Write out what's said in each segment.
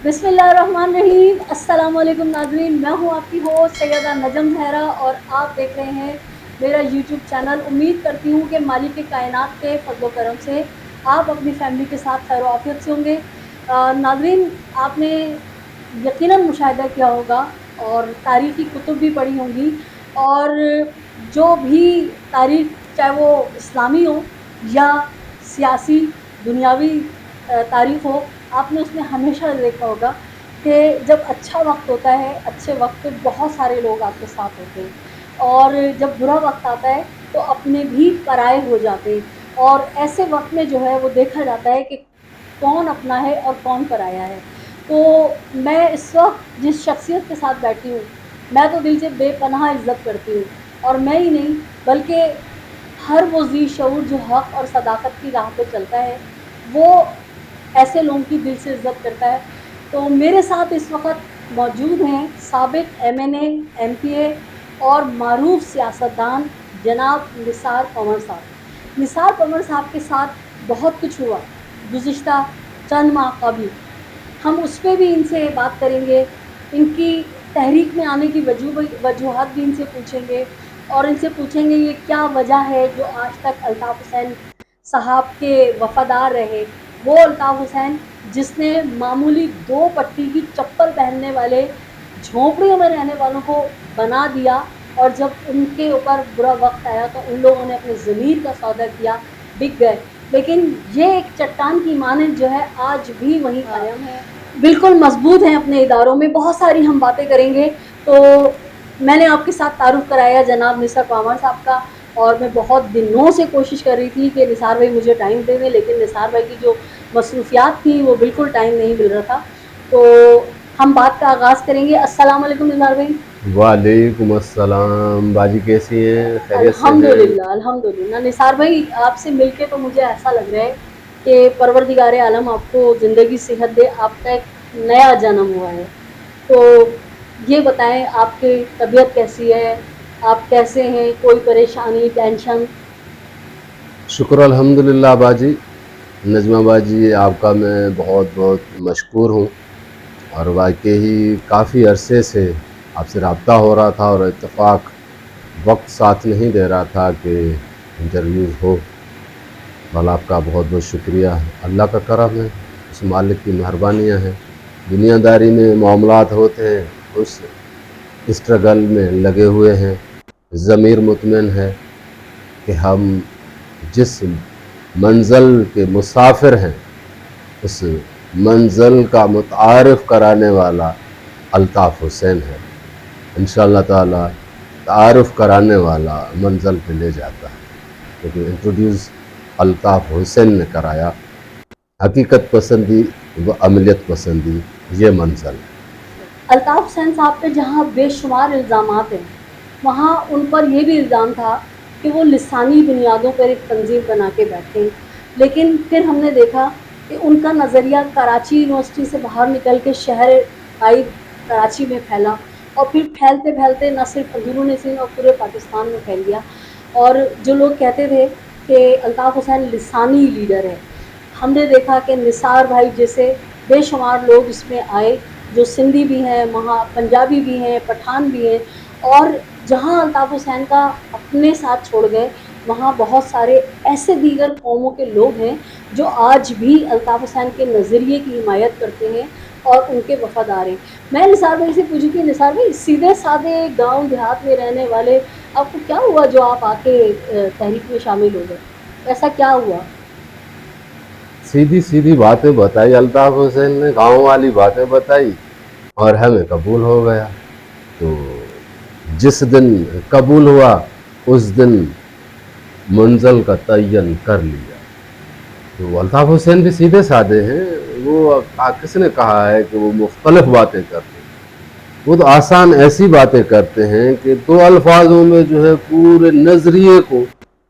बिस्मिल्लाहिर्रहमानिर्रहीम। अस्सलाम वालेकुम नाज़रीन, मैं हूँ आपकी होस्ट सैयदा नजम जहरा और आप देख रहे हैं मेरा यूट्यूब चैनल। उम्मीद करती हूँ कि मालिक कायनात के फज़्ल व करम से आप अपनी फैमिली के साथ खैर आफियत से होंगे। नाज़रीन, आपने यकीनन मुशाहिदा किया होगा और तारीख़ी कुतुब भी पढ़ी होंगी, और जो भी तारीख़, चाहे वो इस्लामी हो या सियासी दुनियावी तारीख़ हो, आपने उसमें हमेशा देखा होगा कि जब अच्छा वक्त होता है, अच्छे वक्त पे बहुत सारे लोग आपके साथ होते हैं, और जब बुरा वक्त आता है तो अपने भी पराए हो जाते हैं। और ऐसे वक्त में जो है वो देखा जाता है कि कौन अपना है और कौन पराया है। तो मैं इस वक्त जिस शख्सियत के साथ बैठी हूँ, मैं तो दिल से बेपनाह इज़्ज़त करती हूँ, और मैं ही नहीं बल्कि हर वो ज़ी शऊर जो हक़ और सदाकत की राह पे चलता है, वो ऐसे लोगों की दिल से इज़्ज़त करता है। तो मेरे साथ इस वक्त मौजूद हैं साबिक़ MNA, MPA और मारूफ़ सियासतदान जनाब निसार पंवर साहब। निसार पंवर साहब के साथ बहुत कुछ हुआ गुज़िश्ता चंद माह कबल। हम उस पे भी इनसे बात करेंगे, इनकी तहरीक में आने की वजूहात भी इनसे पूछेंगे, और इनसे पूछेंगे ये क्या वजह है जो आज तक अल्ताफ़ हुसैन साहब के वफ़ादार रहे। वो अल्ताफ़ हुसैन जिसने मामूली 2 पट्टी की चप्पल पहनने वाले झोंपड़ियों में रहने वालों को बना दिया, और जब उनके ऊपर बुरा वक्त आया तो उन लोगों ने अपने ज़मीर का सौदा किया, बिक गए। लेकिन ये एक चट्टान की मानंद जो है आज भी वहीं कायम है, बिल्कुल मजबूत हैं अपने इदारों में। बहुत सारी हम बातें करेंगे। तो मैंने आपके साथ तारुफ कराया जनाब निसार पंवर साहब का, और मैं बहुत दिनों से कोशिश कर रही थी कि निसार भाई मुझे टाइम दे दें, लेकिन निसार भाई की जो मसरूफियात थी वो बिल्कुल टाइम नहीं मिल रहा था। तो हम बात का आगाज़ करेंगे। अस्सलाम वालेकुम निसार भाई। वालेकुम अस्सलाम। बाजी कैसी हैं? खैरियत से हैं? अल्हम्दुलिल्लाह अल्हम्दुलिल्लाह। निसार भाई, आपसे मिलके तो मुझे ऐसा लग रहा है कि परवरदिगार आलम आपको ज़िंदगी सेहत दे, आपका एक नया जन्म हुआ है। तो ये बताएं, आपकी तबीयत कैसी है, आप कैसे हैं, कोई परेशानी, टेंशन? शुक्र अल्हम्दुलिल्लाह बाजी। नजमा बाजी, आपका मैं बहुत बहुत मशकूर हूँ, और वाकई ही काफ़ी अरसे से आपसे रब्ता हो रहा था और इत्तेफाक वक्त साथ नहीं दे रहा था कि इंटरव्यूज़ हो। बल आपका बहुत बहुत शुक्रिया। अल्लाह का करम है, उस मालिक की मेहरबानियाँ हैं। दुनियादारी में मामलात होते हैं, उस स्ट्रगल में लगे हुए हैं। ज़मीर मुतमिन है कि हम जिस मंज़िल के मुसाफिर हैं, उस मंज़िल का मुतारिफ़ कराने वाला अल्ताफ़ हुसैन है। इंशाअल्लाह ताला तारुफ़ कराने वाला मंज़िल पे ले जाता है, क्योंकि इंट्रोड्यूस अल्ताफ़ हुसैन ने कराया। हकीकत पसंदी व अमलियत पसंदी ये मंज़िल है। अल्ताफ़ हुसैन साहब पे जहाँ बेशुमार इल्ज़ामात हैं, वहाँ उन पर यह भी इल्ज़ाम था कि वो लिसानी बुनियादों पर एक तंजीम बना के बैठे। लेकिन फिर हमने देखा कि उनका नज़रिया कराची यूनिवर्सिटी से बाहर निकल के शहर आई कराची में फैला, और फिर फैलते फैलते न सिर्फ अंदरूनी सिंध और पूरे पाकिस्तान में फैल गया। और जो लोग कहते थे कि अल्ताफ़ हुसैन लिसानी लीडर है, हमने देखा कि निसार भाई जैसे बेशुमार लोग इसमें आए, जो सिंधी भी हैं, वहाँ पंजाबी भी हैं, पठान भी हैं, और जहाँ अल्ताफ़ हुसैन का अपने साथ छोड़ गए, वहाँ बहुत सारे ऐसे दीगर कौमों के लोग हैं जो आज भी अल्ताफ़ हुसैन के नज़रिए की हिमायत करते हैं और उनके वफ़ादार हैं। मैं निसार भाई से पूछूँ कि निसार भाई, सीधे साधे गांव देहात में रहने वाले, आपको क्या हुआ जो आप आके तहरीक में शामिल हो गए? ऐसा क्या हुआ? सीधी सीधी बातें बताई अल्ताफ़ हुसैन ने, गाँव वाली बातें बताई, और हमें कबूल हो गया। तो जिस दिन कबूल हुआ उस दिन मंज़िल का तयन कर लिया। तो अल्ताफ़ हुसैन भी सीधे साधे हैं। वो किसने कहा है कि वो मुख्तलिफ बातें करते हैं? वो तो आसान ऐसी बातें करते हैं कि 2 अल्फाजों में जो है पूरे नज़रिए को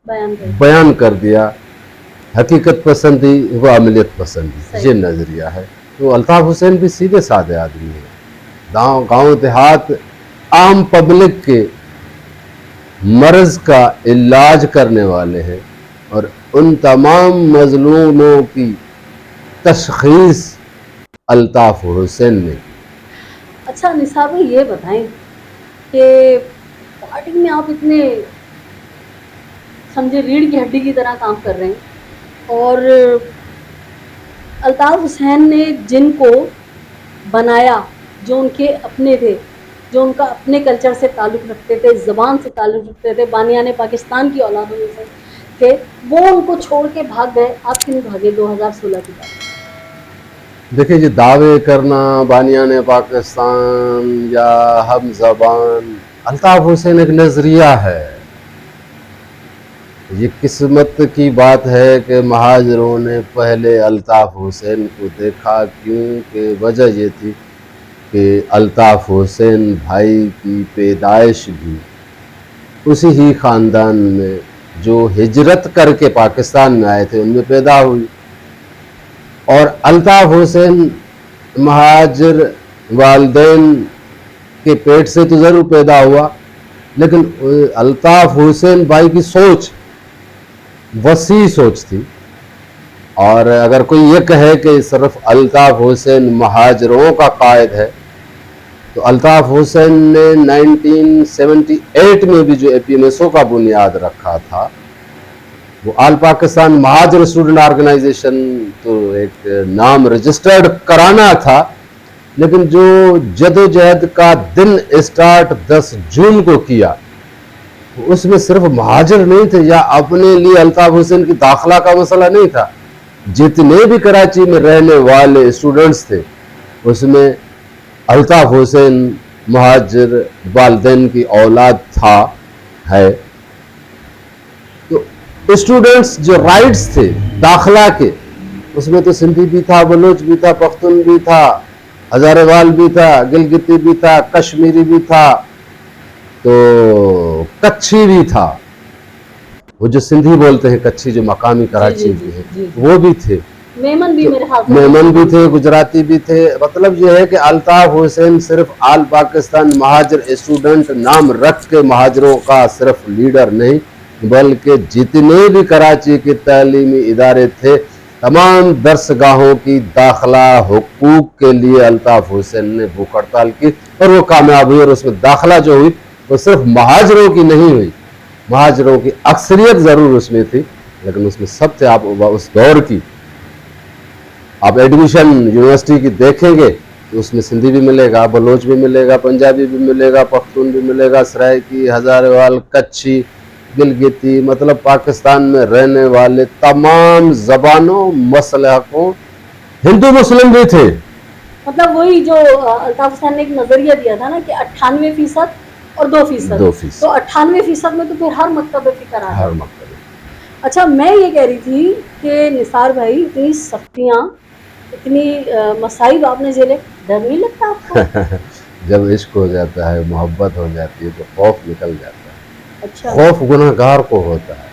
बयान कर दिया। हकीकत पसंदी व अमलियत पसंदी ये नज़रिया है। तो अल्ताफ़ हुसैन भी सीधे साधे आदमी हैं। गाँव देहात आम पब्लिक के मर्ज़ का इलाज करने वाले हैं, और उन तमाम मज़लूमों की तशख़ीस अल्ताफ हुसैन ने। अच्छा निसार भाई ये बताएं कि पार्टी में आप इतने समझे रीढ़ की हड्डी की तरह काम कर रहे हैं और अल्ताफ हुसैन ने जिनको बनाया, जो उनके अपने थे, जो उनका अपने कल्चर से ताल्लुक़ रखते थे, ज़बान से ताल्लुक़ रखते थे, बानियाने पाकिस्तान की औलादों में से थे, वो उनको छोड़ के भाग गए। आप क्यों भागे 2016 की बात? देखिए ये दावे करना बानियाने पाकिस्तान या हम ज़बान, अल्ताफ हुसैन एक नज़रिया है। ये किस्मत की बात है कि महाजरों ने पहले अल्ताफ हुसैन को देखा, क्योंकि वजह ये थी कि अल्ताफ हुसैन भाई की पैदाइश भी उसी ही ख़ानदान में जो हिजरत करके पाकिस्तान में आए थे उनमें पैदा हुई। और अल्ताफ हुसैन महाजिर वालिदैन के पेट से तो ज़रूर पैदा हुआ, लेकिन अल्ताफ हुसैन भाई की सोच वसी सोच थी। और अगर कोई ये कहे कि सिर्फ अल्ताफ हुसैन महाजरों का कायद है, तो अल्ताफ हुसैन ने 1978 में भी जो APMSO का बुनियाद रखा था, वो आल पाकिस्तान महाजर स्टूडेंट ऑर्गेनाइजेशन, तो एक नाम रजिस्टर्ड कराना था, लेकिन जो जदोजहद का दिन स्टार्ट 10 जून को किया, उसमें सिर्फ महाजर नहीं थे या अपने लिए अल्ताफ हुसैन की दाखिला का मसला नहीं था। जितने भी कराची में रहने वाले स्टूडेंट्स थे उसमें अल्ताफ हुसैन महाजिर वालिदैन की औलाद था है। तो स्टूडेंट्स जो राइट्स थे दाखिला के, उसमें तो सिंधी भी था, बलोच भी था, पख्तून भी था, हजारेवाल भी था, गिलगिती भी था, कश्मीरी भी था, तो कच्छी भी था। वो जो सिंधी बोलते हैं कच्छी, जो मकामी कराची भी है, वो भी थे। मेमन भी मेरे हाथ में, मेमन भी थे, गुजराती भी थे। मतलब ये है कि अल्ताफ हुसैन सिर्फ आल पाकिस्तान महाजर स्टूडेंट नाम रख के महाजरों का सिर्फ लीडर नहीं, बल्कि जितने भी कराची के तालीमी इदारे थे, तमाम दरसगाहों की दाखिला हुकूक के लिए अल्ताफ हुसैन ने भूख हड़ताल की और वो कामयाब हुई। और उसमें दाखिला जो हुई वो सिर्फ महाजरों की नहीं हुई, महाजरों की अक्सरियत ज़रूर उसमें थी, लेकिन उसमें सब थे। आप उस दौर की आप एडमिशन यूनिवर्सिटी की देखेंगे तो उसमें सिंधी भी मिलेगा, बलोच भी मिलेगा, पंजाबी भी मिलेगा, पख्तून भी मिलेगा, सराइकी, हजारेवाल, कच्छी, गिलगिती, मतलब पाकिस्तान में रहने वाले तमाम ज़बानों मसलकों, हिंदू मुस्लिम भी थे। मतलब वही जो अल्ताफ हुसैन ने एक नजरिया दिया था ना कि 98% और 2%। 2%। तो 98% में तो फिर हर मकतब फिक्र आ हर गया। मकतब। अच्छा मैं ये कह रही थी कि निसार भाई इतनी सख्तियाँ, इतनी मसाइब आपने झेले, डर नहीं लगता आपको? जब इश्क हो जाता है, मोहब्बत हो जाती है, तो खौफ निकल जाता है। अच्छा। खौफ गुनहगार को होता है,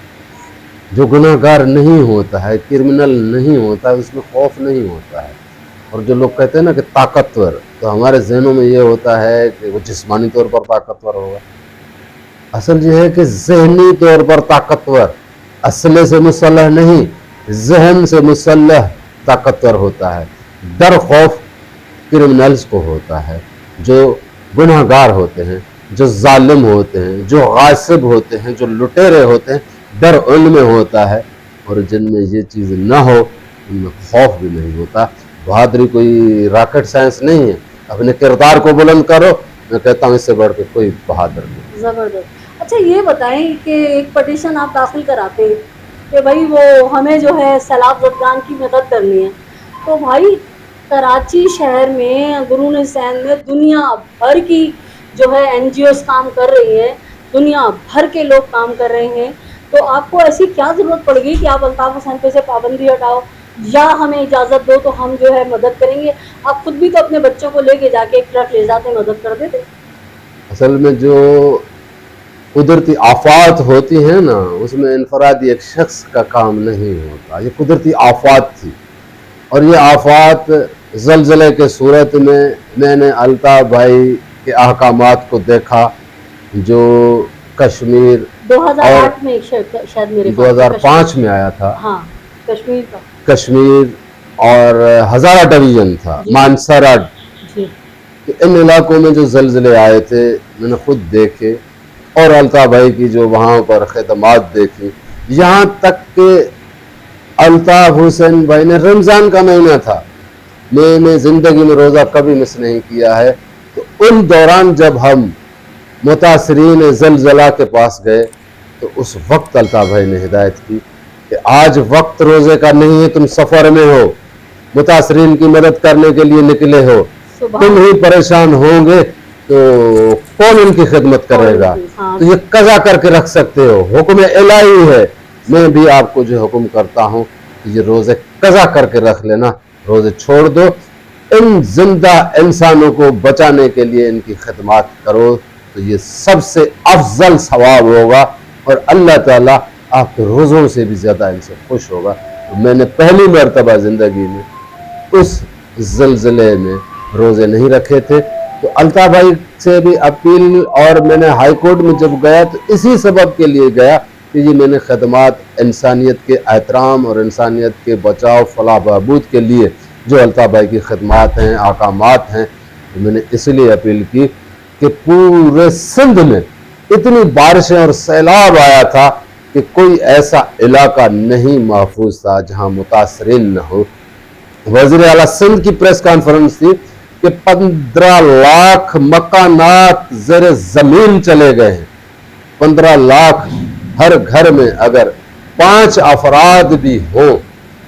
जो गुनहगार नहीं होता है, क्रिमिनल नहीं होता है, उसमें खौफ नहीं होता है। और जो लोग कहते हैं ना कि ताकतवर, तो हमारे जहनों में ये होता है कि वो जिस्मानी तौर पर ताकतवर होगा। असल ये है कि जहनी तौर पर ताकतवर, असले से मुसल्लह नहीं, जहन से मुसल्लह ताकतवर होता है। डर खौफ क्रिमिनल्स को होता है, जो गुनहगार होते हैं, जो जालिम होते हैं, जो गासिब होते हैं, जो लुटेरे होते हैं, डर उनमें होता है। और जिनमें ये चीज़ ना हो उनमें खौफ भी नहीं होता। बहादुरी कोई रॉकेट साइंस नहीं है, अपने किरदार को बुलंद करो। मैं कहता हूँ इससे बढ़ के कोई बहादुर नहीं। ज़बरदस्त। अच्छा ये बताएं कि एक पटिशन आप दाखिल कराते कि भाई वो हमें जो है सैलाब ज़दगान की मदद करनी है, तो भाई कराची शहर में, अंदरून हुसैन में दुनिया भर की जो है NGOs काम कर रही है, दुनिया भर के लोग काम कर रहे हैं, तो आपको ऐसी क्या ज़रूरत पड़ गई कि आप अल्ताफ हुसैन पे से पाबंदी हटाओ या हमें इजाज़त दो तो हम जो है मदद करेंगे? आप खुद भी तो अपने बच्चों को लेके जाके एक ट्रक ले जाते, मदद कर देते। असल में जो कुदरती आफात होती हैं ना, उसमें इनफरादी एक शख्स का काम नहीं होता। ये कुदरती आफात थी और ये आफात ज़लज़ले के सूरत में मैंने अल्ताफ भाई के अहकामात को देखा, जो कश्मीर 2008 में शायद मेरे 2005 में आया था। हाँ, कश्मीर का। कश्मीर اور ہزارہ ڈویژن تھا، جی مانسرا. جی ان علاقوں میں جو زلزلے آئے تھے میں نے خود دیکھے، اور الطاف بھائی کی جو وہاں پر خدمات دیکھی. یہاں تک کہ الطاف حسین بھائی نے رمضان کا مہینہ تھا، میں نے زندگی میں روزہ کبھی مس نہیں کیا ہے، تو ان دوران جب ہم متاثرین زلزلہ کے پاس گئے تو اس وقت الطاف بھائی نے ہدایت کی کہ آج وقت روزے کا نہیں ہے، تم سفر میں ہو، متاثرین کی مدد کرنے کے لیے نکلے ہو، تم ہی پریشان ہوں گے تو کون ان کی خدمت کرے گا، تو یہ قضا کر کے رکھ سکتے ہو، حکم الہی ہے. میں بھی آپ کو جو حکم کرتا ہوں کہ یہ روزے قضا کر کے رکھ لینا، روزے چھوڑ دو، ان زندہ انسانوں کو بچانے کے لیے ان کی خدمات کرو، تو یہ سب سے افضل ثواب ہوگا اور اللہ تعالیٰ آپ کے روزوں سے بھی زیادہ ان سے خوش ہوگا. تو میں نے پہلی مرتبہ زندگی میں اس زلزلے میں روزے نہیں رکھے تھے. تو الطاف بھائی سے بھی اپیل، اور میں نے ہائی کورٹ میں جب گیا تو اسی سبب کے لیے گیا کہ یہ میں نے خدمات انسانیت کے احترام اور انسانیت کے بچاؤ فلاح بہبود کے لیے جو الطاف بھائی کی خدمات ہیں، احکامات ہیں، تو میں نے اس لیے اپیل کی کہ پورے سندھ میں اتنی بارشیں اور سیلاب آیا تھا کہ کوئی ایسا علاقہ نہیں محفوظ تھا جہاں متاثرین نہ ہو. وزیر اعلیٰ سندھ کی پریس کانفرنس تھی کہ 15 لاکھ مکانات زیر زمین چلے گئے ہیں. 15 لاکھ، ہر گھر میں اگر 5 افراد بھی ہوں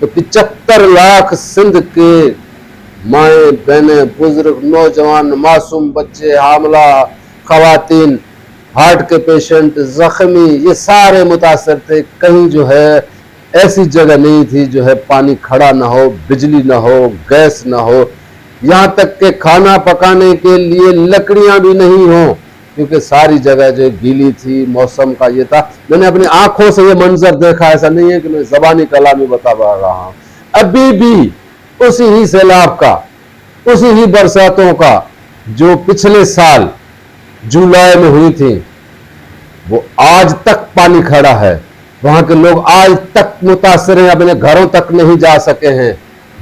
تو 75 لاکھ سندھ کے مائیں بہنیں، بزرگ، نوجوان، معصوم بچے، حاملہ خواتین، ہارٹ کے پیشنٹ، زخمی، یہ سارے متاثر تھے. کہیں جو ہے ایسی جگہ نہیں تھی جو ہے پانی کھڑا نہ ہو، بجلی نہ ہو، گیس نہ ہو، یہاں تک کہ کھانا پکانے کے لیے لکڑیاں بھی نہیں ہوں، کیونکہ ساری جگہ جو گیلی تھی. موسم کا یہ تھا، میں نے اپنی آنکھوں سے یہ منظر دیکھا، ایسا نہیں ہے کہ میں زبانی کلامی بتا رہا ہوں. ابھی بھی اسی ہی سیلاب کا، اسی ہی برساتوں کا جو پچھلے سال جولائی میں ہوئی تھی، وہ آج تک پانی کھڑا ہے. وہاں کے لوگ آج تک متاثر ہیں، اپنے گھروں تک نہیں جا سکے ہیں.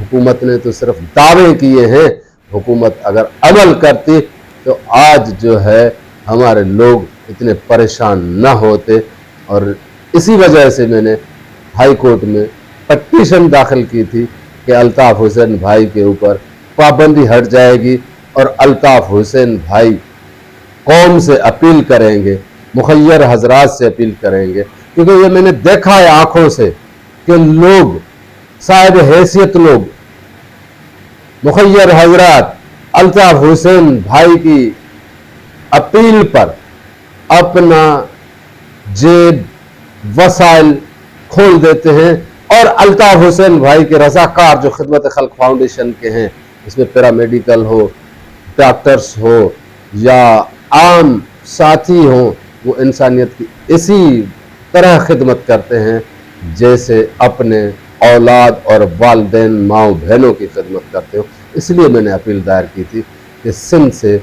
حکومت نے تو صرف دعوے کیے ہیں، حکومت اگر عمل کرتی تو آج جو ہے ہمارے لوگ اتنے پریشان نہ ہوتے. اور اسی وجہ سے میں نے ہائی کورٹ میں پٹیشن داخل کی تھی کہ الطاف حسین بھائی کے اوپر پابندی ہٹ جائے گی، اور الطاف حسین بھائی قوم سے اپیل کریں گے، مخیر حضرات سے اپیل کریں گے، کیونکہ یہ میں نے دیکھا ہے آنکھوں سے کہ لوگ، صاحب حیثیت لوگ، مخیر حضرات الطاف حسین بھائی کی اپیل پر اپنا جیب وسائل کھول دیتے ہیں، اور الطاف حسین بھائی کے رضاکار جو خدمت خلق فاؤنڈیشن کے ہیں، اس میں پیرامیڈیکل ہو، ڈاکٹرز ہو یا عام ساتھی ہوں، وہ انسانیت کی اسی طرح خدمت کرتے ہیں جیسے اپنے اولاد اور والدین، ماؤں بہنوں کی خدمت کرتے ہو. اس لیے میں نے اپیل دائر کی تھی کہ سندھ سے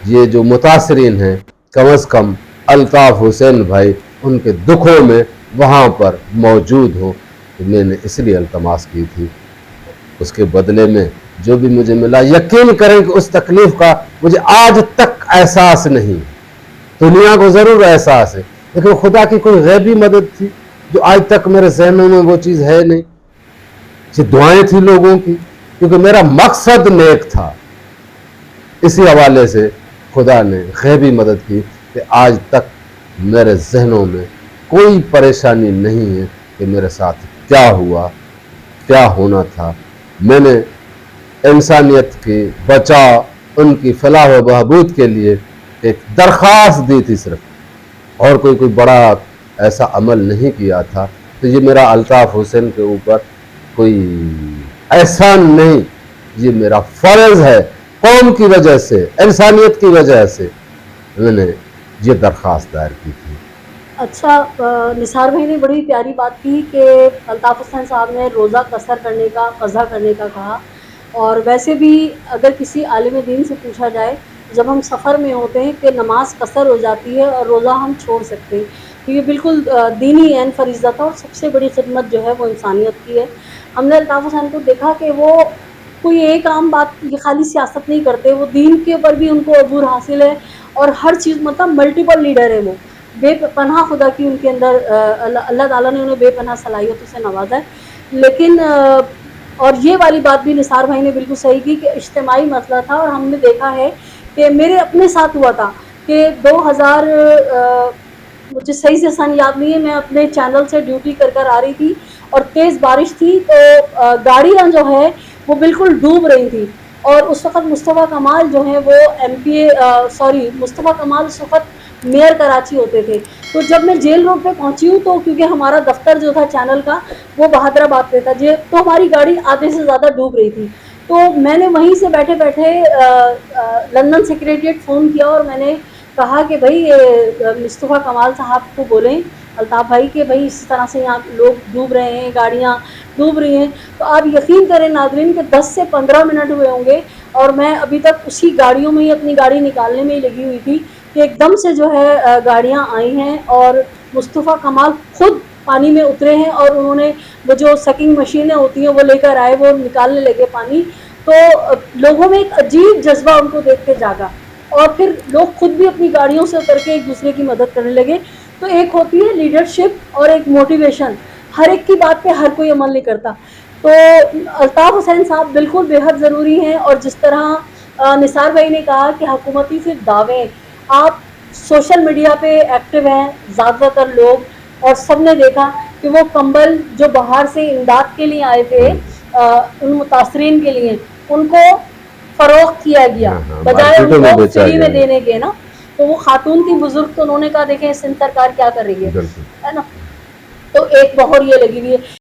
یہ جو متاثرین ہیں کم از کم الطاف حسین بھائی ان کے دکھوں میں وہاں پر موجود ہوں. تو میں نے اس لیے التماس کی تھی. اس کے بدلے میں جو بھی مجھے ملا، یقین کریں کہ اس تکلیف کا مجھے آج تک احساس نہیں. دنیا کو ضرور احساس ہے، لیکن خدا کی کوئی غیبی مدد تھی جو آج تک میرے ذہنوں میں وہ چیز ہے نہیں. یہ دعائیں تھی لوگوں کی، کیونکہ میرا مقصد نیک تھا. اسی حوالے سے خدا نے غیبی مدد کی کہ آج تک میرے ذہنوں میں کوئی پریشانی نہیں ہے کہ میرے ساتھ کیا ہوا، کیا ہونا تھا. میں نے انسانیت کی بچاؤ، ان کی فلاح و بہبود کے لیے ایک درخواست دی تھی صرف، اور کوئی بڑا ایسا عمل نہیں کیا تھا. تو یہ میرا الطاف حسین کے اوپر کوئی احسان نہیں، یہ میرا فرض ہے. قوم کی وجہ سے، انسانیت کی وجہ سے میں نے یہ درخواست دائر کی تھی. اچھا، نثار بھائی نے بڑی پیاری بات کی کہ الطاف حسین صاحب نے روزہ قصر کرنے کا، قضا کرنے کا کہا. اور ویسے بھی اگر کسی عالم دین سے پوچھا جائے، جب ہم سفر میں ہوتے ہیں کہ نماز قصر ہو جاتی ہے اور روزہ ہم چھوڑ سکتے ہیں، یہ بالکل دینی عین فریضہ تھا، اور سب سے بڑی خدمت جو ہے وہ انسانیت کی ہے. ہم نے الطاف حسین کو دیکھا کہ وہ کوئی ایک عام بات یہ خالی سیاست نہیں کرتے، وہ دین کے اوپر بھی ان کو عبور حاصل ہے، اور ہر چیز مطلب ملٹیپل لیڈر ہے. وہ بے پناہ خدا کی ان کے اندر اللہ تعالیٰ نے انہیں بے پناہ صلاحیتوں سے نوازا ہے. لیکن اور یہ والی بات بھی نثار بھائی نے بالکل صحیح کی کہ اجتماعی مسئلہ تھا. اور ہم نے دیکھا ہے کہ میرے اپنے ساتھ ہوا تھا کہ 2000 مجھے صحیح سے سن یاد نہیں ہے، میں اپنے چینل سے ڈیوٹی کر آ رہی تھی اور تیز بارش تھی، تو گاڑیاں جو ہے وہ بالکل ڈوب رہی تھی. اور اس وقت مصطفیٰ کمال جو ہیں وہ مصطفیٰ کمال اس وقت میئر کراچی ہوتے تھے. تو جب میں جیل روڈ پہ پہنچی ہوں، تو کیونکہ ہمارا دفتر جو تھا چینل کا وہ بہادر آباد پہ تھا، تو ہماری گاڑی آدھے سے زیادہ ڈوب رہی تھی. تو میں نے وہیں سے بیٹھے بیٹھے لندن سیکریٹریٹ فون کیا، اور میں نے کہا کہ بھائی مصطفیٰ کمال صاحب کو بولیں الطاف بھائی کہ بھائی اس طرح سے یہاں لوگ ڈوب رہے ہیں، گاڑیاں ڈوب رہی ہیں. تو آپ یقین کریں ناظرین کہ 10 سے 15 منٹ ہوئے ہوں گے، اور میں ابھی تک اسی گاڑیوں میں ہی اپنی گاڑی نکالنے میں ہی لگی ہوئی تھی کہ ایک دم سے جو ہے گاڑیاں آئی ہیں، اور مصطفیٰ کمال خود پانی میں اترے ہیں، اور انہوں نے وہ جو سکنگ مشینیں ہوتی ہیں وہ لے کر آئے، وہ نکالنے لگے پانی. تو لوگوں میں ایک عجیب جذبہ ان کو دیکھ کے جاگا، اور پھر لوگ خود بھی اپنی گاڑیوں سے اتر کے ایک دوسرے کی مدد کرنے لگے. تو ایک ہوتی ہے لیڈرشپ اور ایک موٹیویشن، ہر ایک کی بات پہ ہر کوئی عمل نہیں کرتا. تو الطاف حسین صاحب بالکل بے حد ضروری ہیں. اور جس طرح نثار بھائی نے کہا کہ حکومتی صرف دعوے، آپ سوشل میڈیا پہ ایکٹیو ہیں زیادہ تر لوگ، اور سب نے دیکھا کہ وہ کمبل جو باہر سے امداد کے لیے آئے تھے ان متاثرین کے لیے، ان کو فروخت کیا گیا بجائے ان کو فری میں دینے کے نا. تو وہ خاتون کی بزرگ، تو انہوں نے کہا دیکھیں سندھ سرکار کیا کر رہی ہے نا. تو ایک بہر یہ لگی ہوئی ہے.